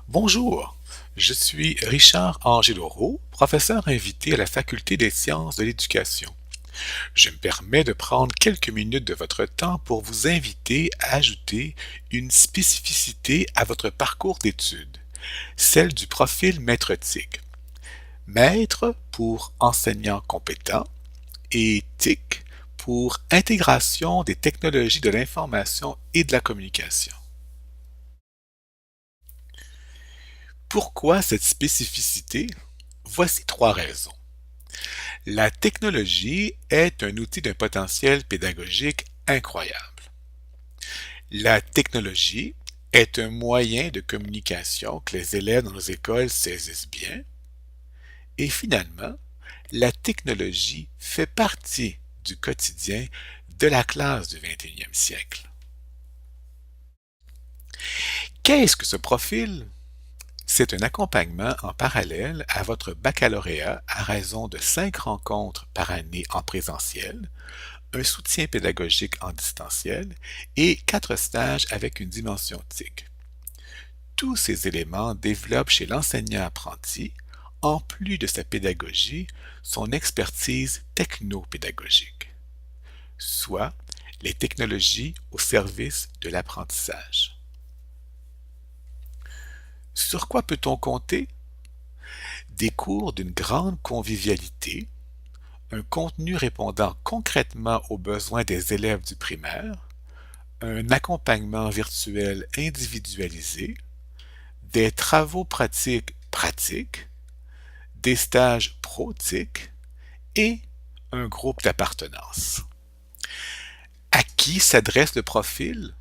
Bonjour, je suis Richard Angeloro, professeur invité à la Faculté des sciences de l'éducation. Je me permets de prendre quelques minutes de votre temps pour vous inviter à ajouter une spécificité à votre parcours d'études, celle du profil maître TIC. Maître pour enseignant compétent et TIC pour intégration des technologies de l'information et de la communication. Pourquoi cette spécificité? Voici trois raisons. La technologie est un outil d'un potentiel pédagogique incroyable. La technologie est un moyen de communication que les élèves dans nos écoles saisissent bien. Et finalement, la technologie fait partie du quotidien de la classe du 21e siècle. Qu'est-ce que ce profil? C'est un accompagnement en parallèle à votre baccalauréat à raison de 5 rencontres par année en présentiel, un soutien pédagogique en distanciel et 4 stages avec une dimension TIC. Tous ces éléments développent chez l'enseignant-apprenti, en plus de sa pédagogie, son expertise technopédagogique, soit les technologies au service de l'apprentissage. Sur quoi peut-on compter? Des cours d'une grande convivialité, un contenu répondant concrètement aux besoins des élèves du primaire, un accompagnement virtuel individualisé, des travaux pratiques, des stages pratiques et un groupe d'appartenance. À qui s'adresse le profil?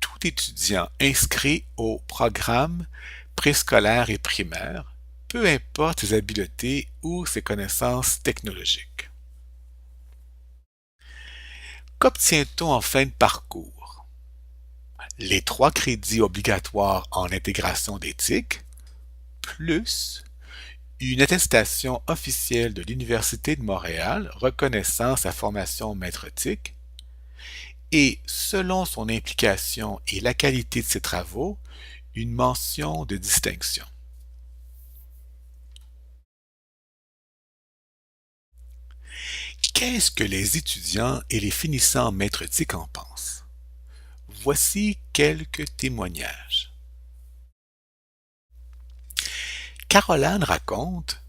Tout étudiant inscrit au programme préscolaire et primaire, peu importe ses habiletés ou ses connaissances technologiques. Qu'obtient-on en fin de parcours? Les 3 crédits obligatoires en intégration d'éthique, plus une attestation officielle de l'Université de Montréal reconnaissant sa formation maître TIC et, selon son implication et la qualité de ses travaux, une mention de distinction. Qu'est-ce que les étudiants et les finissants maître TIC en pensent? Voici quelques témoignages. Caroline raconte: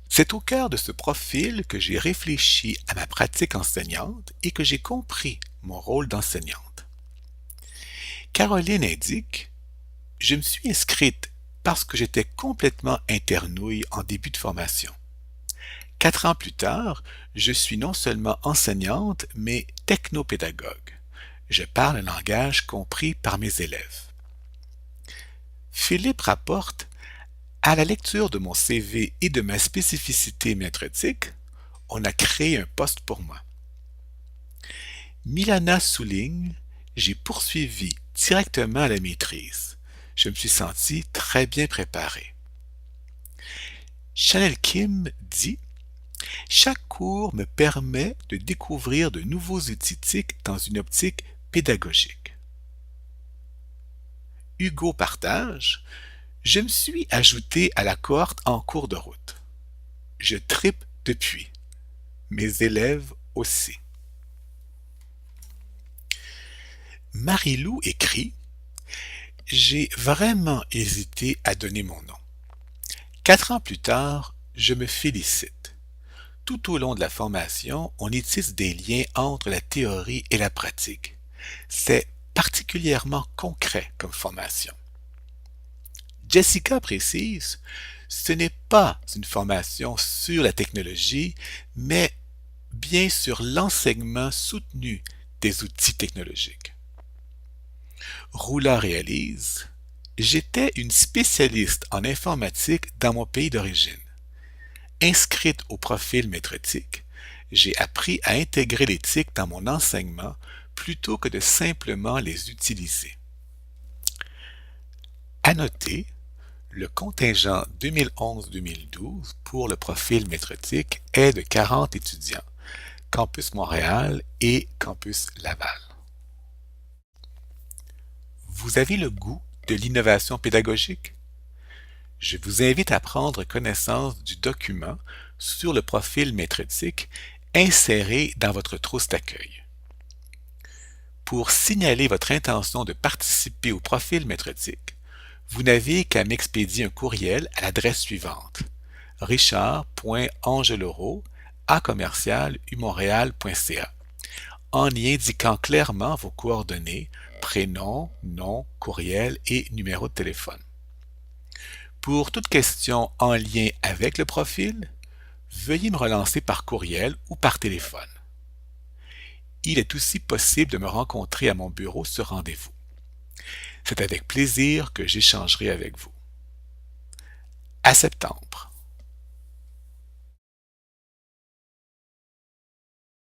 c'est au cœur de ce profil que j'ai réfléchi à ma pratique enseignante et que j'ai compris mon rôle d'enseignante. Caroline indique: je me suis inscrite parce que j'étais complètement internouille en début de formation. 4 ans plus tard, je suis non seulement enseignante, mais technopédagogue. Je parle un langage compris par mes élèves. Philippe rapporte: à la lecture de mon CV et de ma spécificité méthodique, on a créé un poste pour moi. Milana souligne: j'ai poursuivi directement à la maîtrise. Je me suis senti très bien préparé. Chanel Kim dit: chaque cours me permet de découvrir de nouveaux outils TIC dans une optique pédagogique. Hugo partage: je me suis ajouté à la cohorte en cours de route. Je tripe depuis. Mes élèves aussi. Marie-Lou écrit: j'ai vraiment hésité à donner mon nom. 4 ans plus tard, je me félicite. Tout au long de la formation, on y tisse des liens entre la théorie et la pratique. C'est particulièrement concret comme formation. Jessica précise: ce n'est pas une formation sur la technologie, mais bien sur l'enseignement soutenu des outils technologiques. Roula réalise: j'étais une spécialiste en informatique dans mon pays d'origine. Inscrite au profil méthodique, j'ai appris à intégrer l'éthique dans mon enseignement plutôt que de simplement les utiliser. À noter, le contingent 2011-2012 pour le profil méthodique est de 40 étudiants, Campus Montréal et Campus Laval. Vous avez le goût de l'innovation pédagogique? Je vous invite à prendre connaissance du document sur le profil méthodique inséré dans votre trousse d'accueil. Pour signaler votre intention de participer au profil méthodique, vous n'avez qu'à m'expédier un courriel à l'adresse suivante: richard.angeloro@umontréal.ca en y indiquant clairement vos coordonnées, prénom, nom, courriel et numéro de téléphone. Pour toute question en lien avec le profil, veuillez me relancer par courriel ou par téléphone. Il est aussi possible de me rencontrer à mon bureau sur rendez-vous. C'est avec plaisir que j'échangerai avec vous. À septembre.